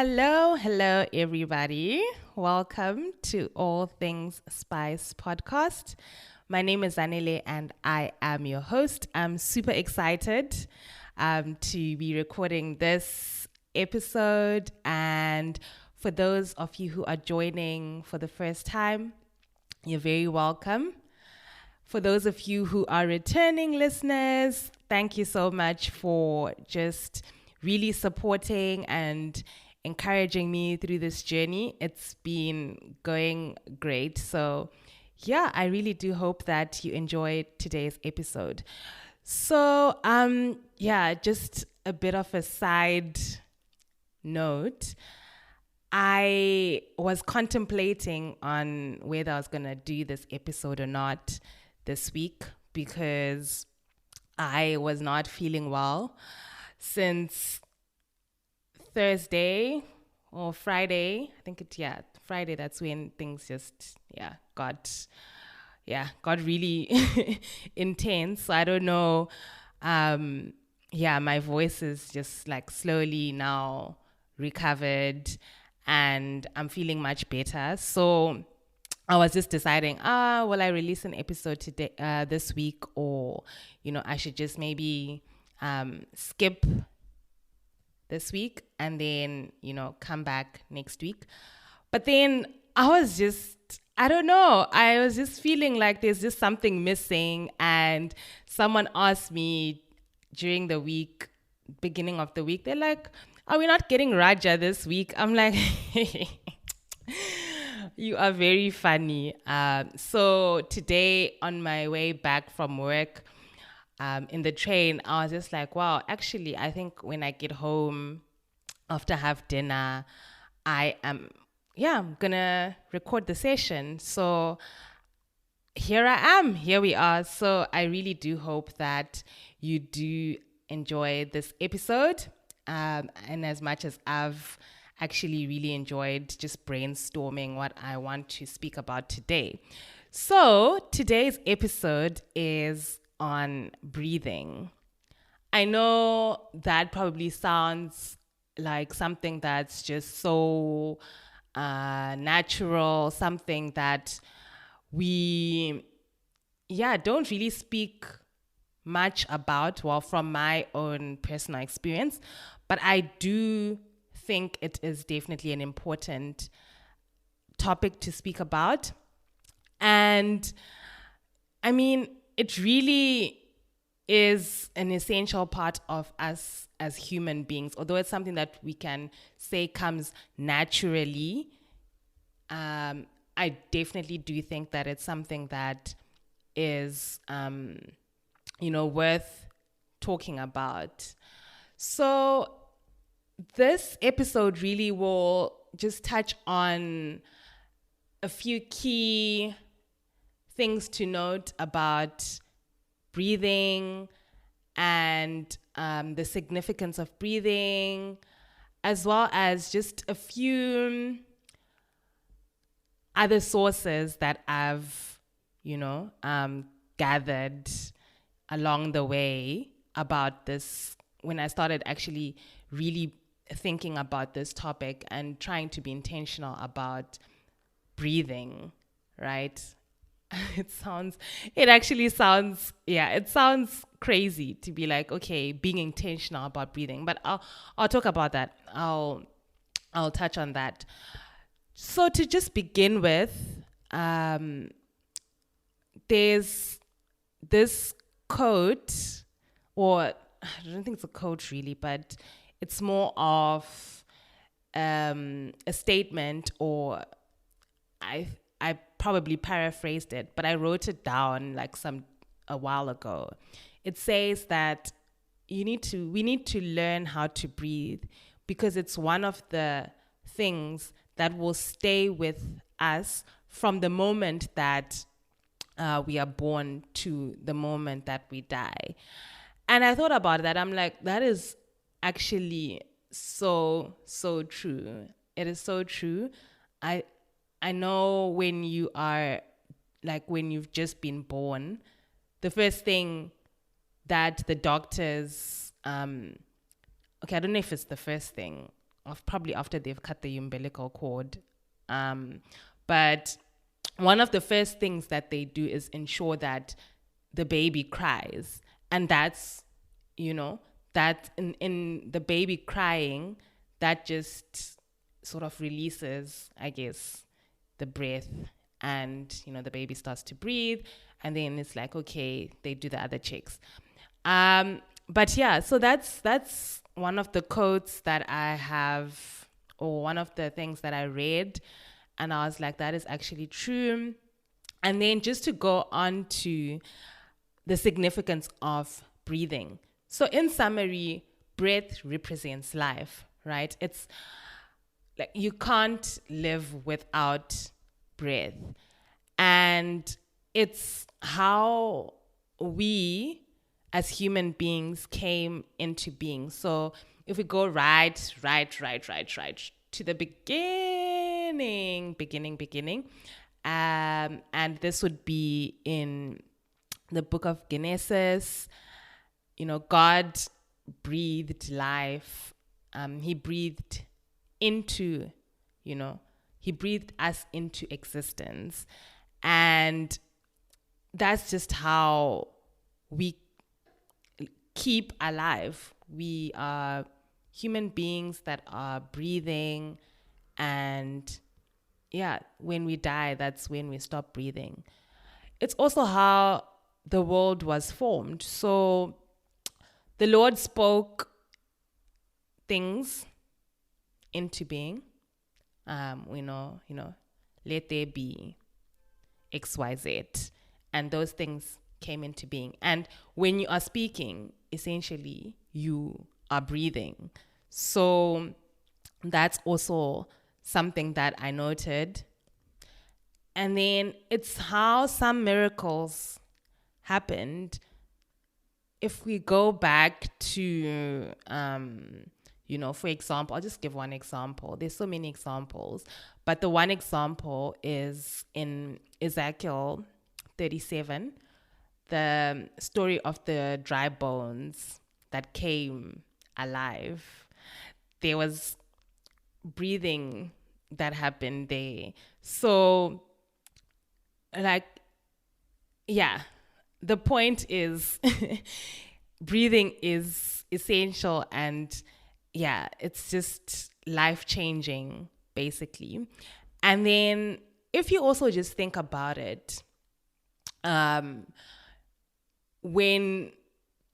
Hello, everybody. Welcome to All Things Spice podcast. My name is Zanele and I am your host. I'm super excited to be recording this episode. And for those of you who are joining for the first time, you're very welcome. For those of you who are returning listeners, thank you so much for just really supporting and encouraging me through this journey. It's been going great. So, yeah, I really do hope that you enjoyed today's episode. So, just a bit of a side note. I was contemplating on whether I was going to do this episode or not this week because I was not feeling well since Thursday or Friday. Friday. That's when things just, got really intense. So I don't know. My voice is just like slowly now recovered and I'm feeling much better. So I was just deciding, will I release an episode today, this week, or, I should just maybe skip this week and then, come back next week. But then I was just feeling like there's just something missing. And someone asked me during the week, beginning of the week, they're like, are we not getting Raja this week? I'm like, you are very funny. So today on my way back from work, in the train, I was just like, wow, actually, I think when I get home after have dinner, I'm gonna record the session. So here we are. So I really do hope that you do enjoy this episode. And as much as I've actually really enjoyed just brainstorming what I want to speak about today. So today's episode is on breathing. I know that probably sounds like something that's just so natural, something that we don't really speak much about, well, from my own personal experience, but I do think it is definitely an important topic to speak about. And I mean, it really is an essential part of us as human beings, although it's something that we can say comes naturally. I definitely do think that it's something that is, worth talking about. So this episode really will just touch on a few key things to note about breathing and the significance of breathing, as well as just a few other sources that I've, gathered along the way about this when I started actually really thinking about this topic and trying to be intentional about breathing, right? It sounds crazy to be like, okay, being intentional about breathing, but I'll talk about that. I'll touch on that. So to just begin with, there's this quote, or I don't think it's a quote really, but it's more of a statement, or I probably paraphrased it, but I wrote it down like a while ago. It says that we need to learn how to breathe because it's one of the things that will stay with us from the moment that we are born to the moment that we die. And I thought about that. I'm like, that is actually so true. It is so true. I know when you are, like, when you've just been born, the first thing that the doctors, I don't know if it's the first thing, probably after they've cut the umbilical cord. But one of the first things that they do is ensure that the baby cries. And that's, that in the baby crying, that just sort of releases, I guess, the breath, and, the baby starts to breathe. And then it's like, okay, they do the other checks. But yeah, so that's one of the quotes that I have, or one of the things that I read, and I was like, that is actually true. And then just to go on to the significance of breathing. So in summary, breath represents life, right? It's like you can't live without breath. And it's how we as human beings came into being. So if we go right to the beginning, and this would be in the book of Genesis. God breathed life. He breathed into, he breathed us into existence. And that's just how we keep alive. We are human beings that are breathing, and yeah, when we die, that's when we stop breathing. It's also how the world was formed. So the Lord spoke things into being. Let there be XYZ, and those things came into being. And when you are speaking, essentially you are breathing. So that's also something that I noted. And then it's how some miracles happened. If we go back to, for example, I'll just give one example. There's so many examples, but the one example is in Ezekiel 37, the story of the dry bones that came alive. There was breathing that happened there. So, the point is breathing is essential, and it's just life-changing, basically. And then if you also just think about it, when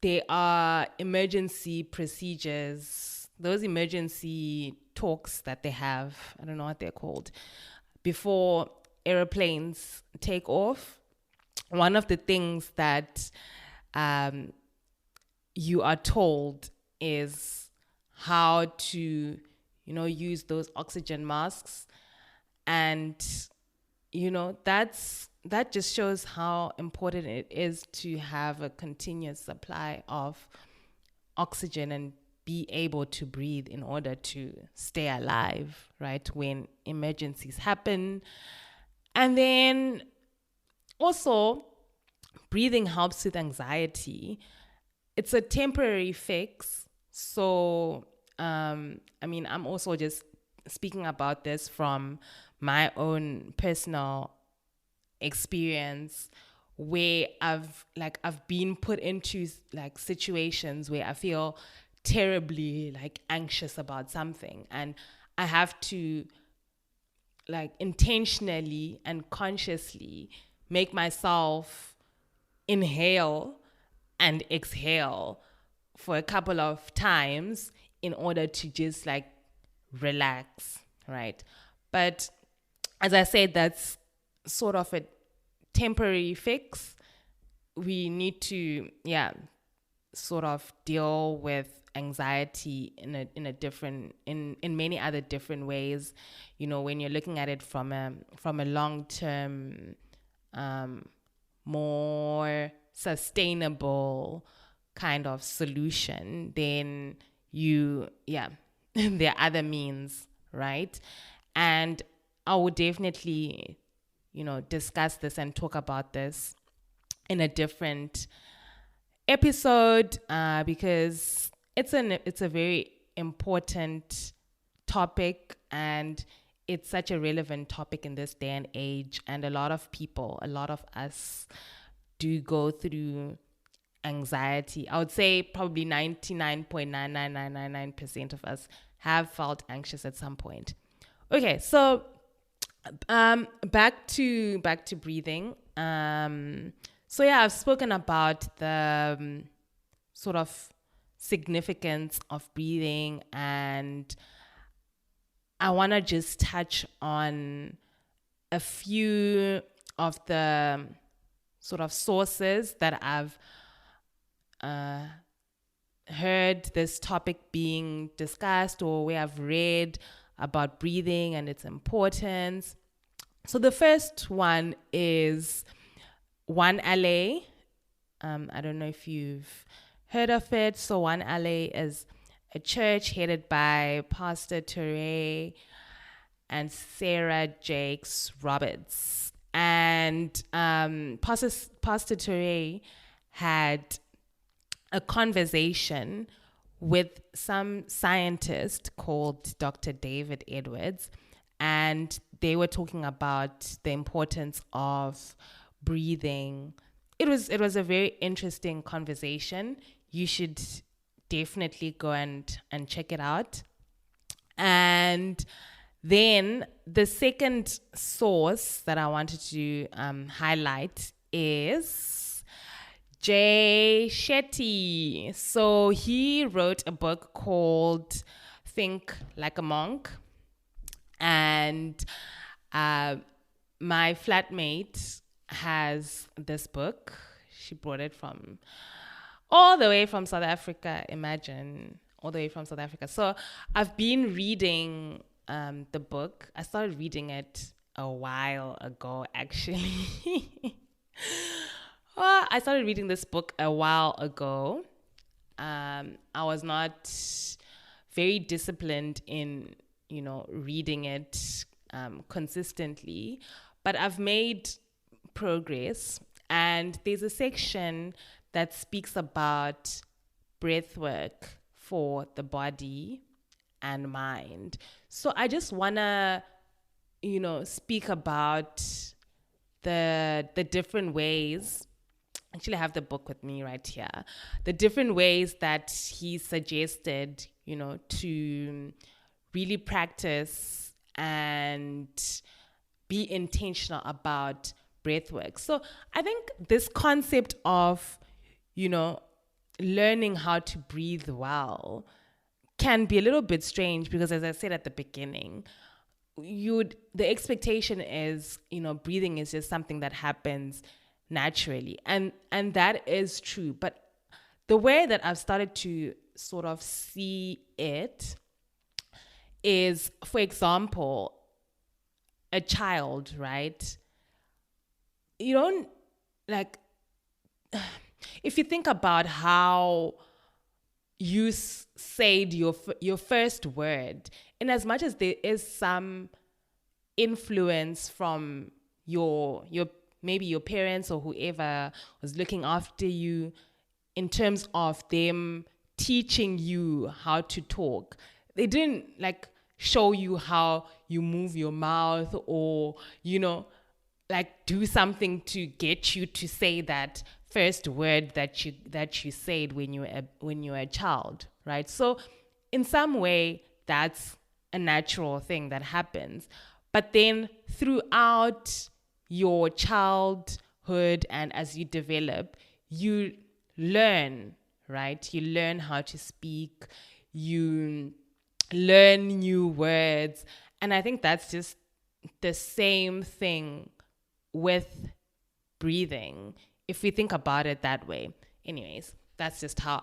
there are emergency procedures, those emergency talks that they have, I don't know what they're called, before airplanes take off, one of the things that you are told is how to, use those oxygen masks. And, that just shows how important it is to have a continuous supply of oxygen and be able to breathe in order to stay alive, right, when emergencies happen. And then also, breathing helps with anxiety. It's a temporary fix. So, I'm also just speaking about this from my own personal experience, where I've been put into situations where I feel terribly anxious about something, and I have to intentionally and consciously make myself inhale and exhale for a couple of times in order to just relax, right? But as I said, that's sort of a temporary fix. We need to, sort of deal with anxiety in many other different ways. When you're looking at it from a long-term, more sustainable kind of solution, then there are other means, right? And I would definitely, discuss this and talk about this in a different episode, because it's a very important topic, and it's such a relevant topic in this day and age. And a lot of people, a lot of us do go through anxiety. I would say probably 99.99999% of us have felt anxious at some point. Okay, so back to breathing. So yeah, I've spoken about the sort of significance of breathing, and I want to just touch on a few of the sort of sources that I've heard this topic being discussed, or where I've read about breathing and its importance. So the first one is 1LA. I don't know if you've heard of it. So 1LA is a church headed by Pastor Touré and Sarah Jakes Roberts. And Pastor Touré had a conversation with some scientist called Dr. David Edwards, and they were talking about the importance of breathing. It was a very interesting conversation. You should definitely go and check it out. And then the second source that I wanted to highlight is Jay Shetty. So he wrote a book called Think Like a Monk. And my flatmate has this book. She brought it from all the way from South Africa. Imagine, all the way from South Africa. So I've been reading the book. I started reading it a while ago, actually. Well, I started reading this book a while ago. I was not very disciplined in, reading it consistently, but I've made progress. And there's a section that speaks about breathwork for the body and mind. So I just wanna, speak about the different ways. Actually, I have the book with me right here. The different ways that he suggested, to really practice and be intentional about breathwork. So I think this concept of, learning how to breathe well can be a little bit strange, because as I said at the beginning, the expectation is, breathing is just something that happens naturally. And that is true. But the way that I've started to sort of see it is, for example, a child, right? You don't, like, if you think about how you said your first word, in as much as there is some influence from your maybe your parents or whoever was looking after you, in terms of them teaching you how to talk, they didn't show you how you move your mouth, or do something to get you to say that first word that you said when you were a child, right? So in some way that's a natural thing that happens, but then throughout your childhood and as you develop, you learn, right? You learn how to speak, you learn new words, and I think that's just the same thing with breathing, if we think about it that way. Anyways, that's just how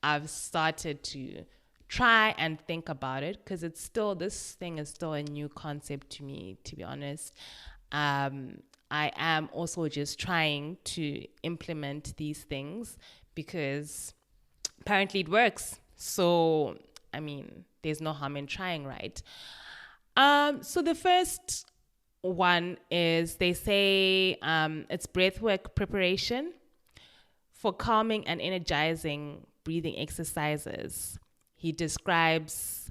I've started to try and think about it, because this thing is still a new concept to me, to be honest. I am also just trying to implement these things because apparently it works. So, there's no harm in trying, right? So the first one is, they say it's breathwork preparation for calming and energizing breathing exercises. He describes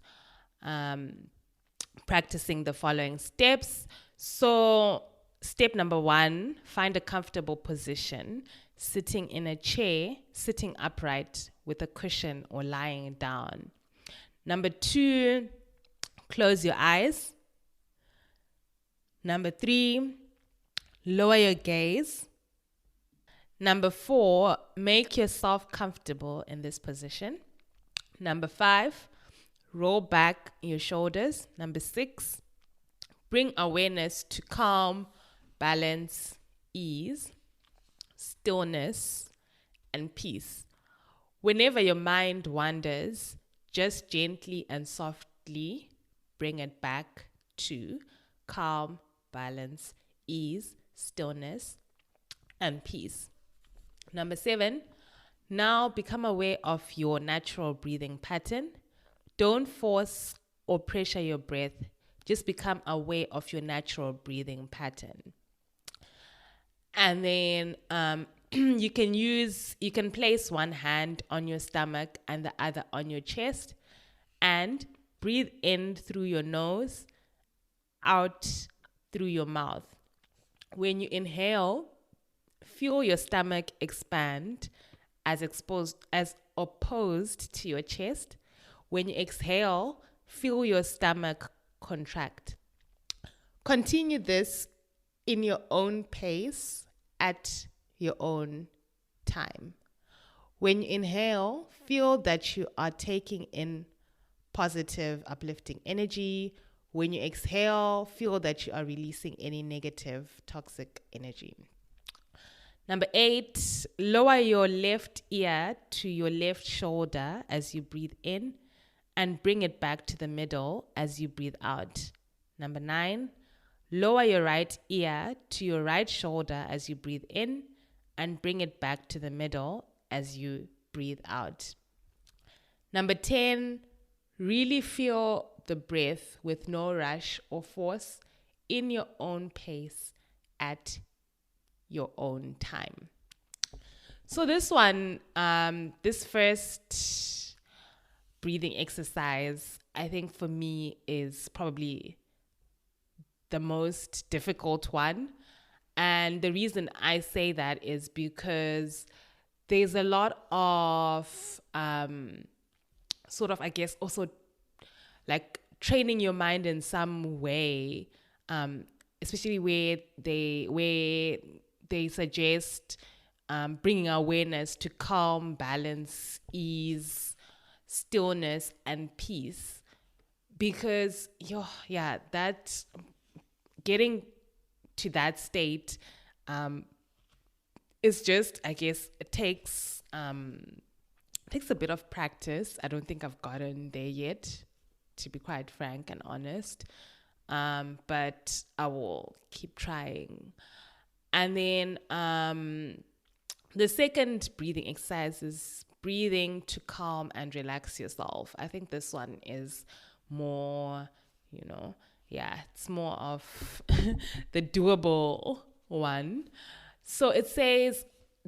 practicing the following steps. So, step number 1, find a comfortable position, sitting in a chair, sitting upright with a cushion or lying down. Number 2, close your eyes. Number 3, lower your gaze. Number 4, make yourself comfortable in this position. Number 5, roll back your shoulders. Number 6, bring awareness to calm, balance, ease, stillness, and peace. Whenever your mind wanders, just gently and softly bring it back to calm, balance, ease, stillness, and peace. Number 7, now become aware of your natural breathing pattern. Don't force or pressure your breath. Just become aware of your natural breathing pattern. And then you can place one hand on your stomach and the other on your chest and breathe in through your nose, out through your mouth. When you inhale, feel your stomach expand as opposed to your chest. When you exhale, feel your stomach contract. Continue this in your own pace at your own time. When you inhale, feel that you are taking in positive, uplifting energy. When you exhale, feel that you are releasing any negative, toxic energy. Number 8, lower your left ear to your left shoulder as you breathe in and bring it back to the middle as you breathe out. Number 9, lower your right ear to your right shoulder as you breathe in and bring it back to the middle as you breathe out. Number 10, really feel the breath with no rush or force in your own pace at your own time. So this one, this first breathing exercise, I think for me is probably the most difficult one. And the reason I say that is because there's a lot of sort of, I guess, also like training your mind in some way, especially where they suggest bringing awareness to calm, balance, ease, stillness, and peace. Because, that getting to that state is just, I guess, it takes a bit of practice. I don't think I've gotten there yet, to be quite frank and honest. But I will keep trying. And then the second breathing exercise is breathing to calm and relax yourself. I think this one is more, it's more of the doable one. So it says,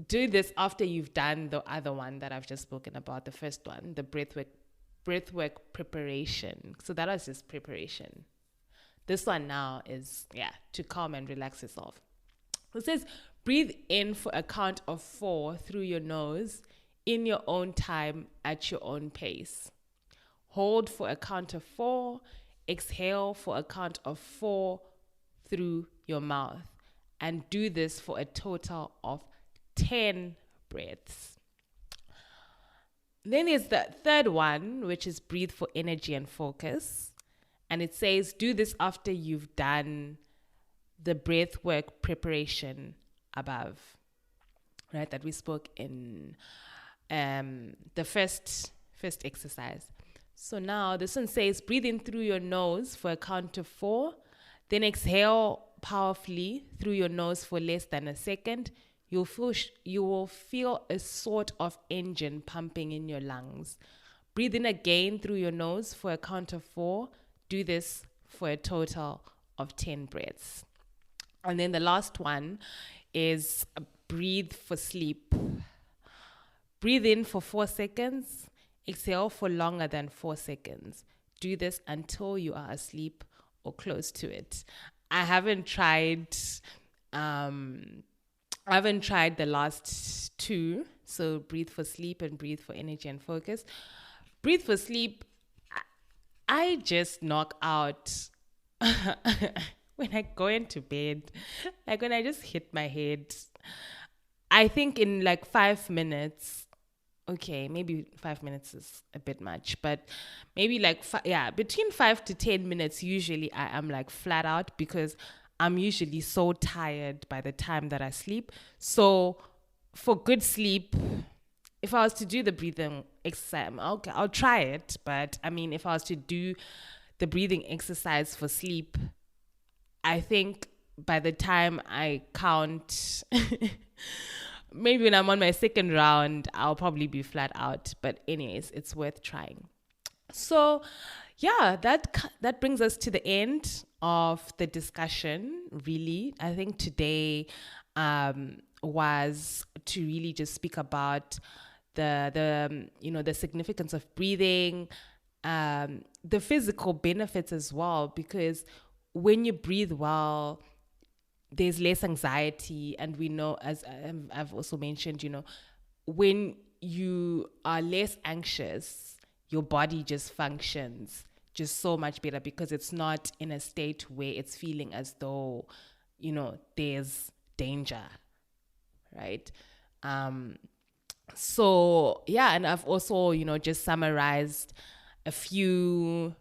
do this after you've done the other one that I've just spoken about, the first one, the breathwork preparation. So that was just preparation. This one now is, to calm and relax yourself. It says, breathe in for a count of 4 through your nose in your own time at your own pace. Hold for a count of 4. Exhale for a count of 4 through your mouth. And do this for a total of 10 breaths. Then there's the third one, which is breathe for energy and focus. And it says, do this after you've done the breathwork preparation above, right? That we spoke in the first exercise. So now this one says, breathe in through your nose for a count of 4. Then exhale powerfully through your nose for less than a second. You will feel a sort of engine pumping in your lungs. Breathe in again through your nose for a count of 4. Do this for a total of 10 breaths. And then the last one is breathe for sleep. Breathe in for 4 seconds. Exhale for longer than 4 seconds. do this until you are asleep or close to it. I haven't tried the last two. So breathe for sleep and breathe for energy and focus. Breathe for sleep, I just knock out when I go into bed. Like when I just hit my head, I think in like 5 minutes. Okay, maybe 5 minutes is a bit much, but maybe like between 5 to 10 minutes. Usually, I am like flat out because I'm usually so tired by the time that I sleep. So, for good sleep, if I was to do the breathing exercise, okay, I'll try it. But I mean, if I was to do the breathing exercise for sleep, I think by the time I count, maybe when I'm on my second round, I'll probably be flat out. But anyways, it's worth trying. So, yeah, that brings us to the end of the discussion. Really, I think today was to really just speak about the significance of breathing, the physical benefits as well, because when you breathe well, there's less anxiety. And we know, as I've also mentioned, when you are less anxious, your body just functions just so much better because it's not in a state where it's feeling as though, there's danger, right? So, yeah, and I've also, just summarized a few,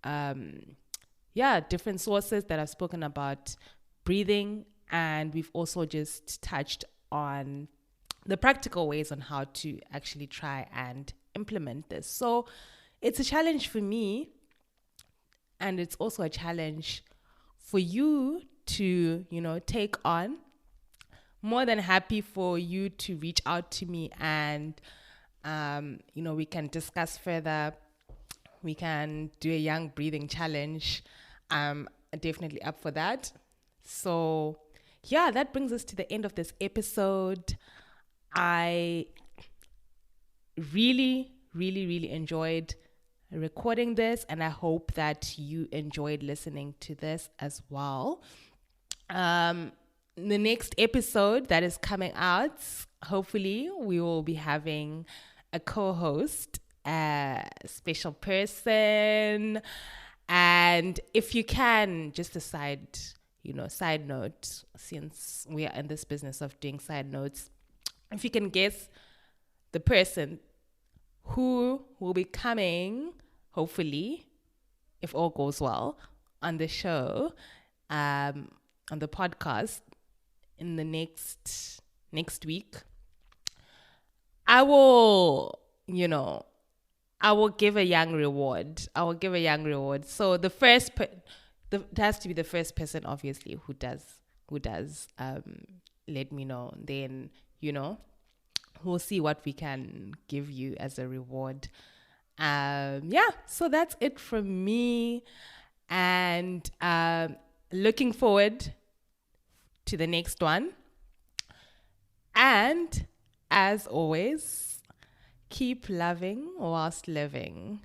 different sources that I've spoken about breathing, and we've also just touched on the practical ways on how to actually try and implement this. So it's a challenge for me, and it's also a challenge for you to, take on. More than happy for you to reach out to me, and we can discuss further. We can do a young breathing challenge. I'm definitely up for that. So, yeah, that brings us to the end of this episode. I really, really, really enjoyed recording this, and I hope that you enjoyed listening to this as well. The next episode that is coming out, hopefully, we will be having a co-host, a special person. And if you can, just a side note, since we are in this business of doing side notes, if you can guess the person who will be coming, hopefully, if all goes well, on the show, on the podcast in the next week, I will give a young reward. So the first it has to be the first person, obviously, who does let me know. Then we'll see what we can give you as a reward. So that's it from me, and looking forward to the next one. And as always, keep loving whilst living.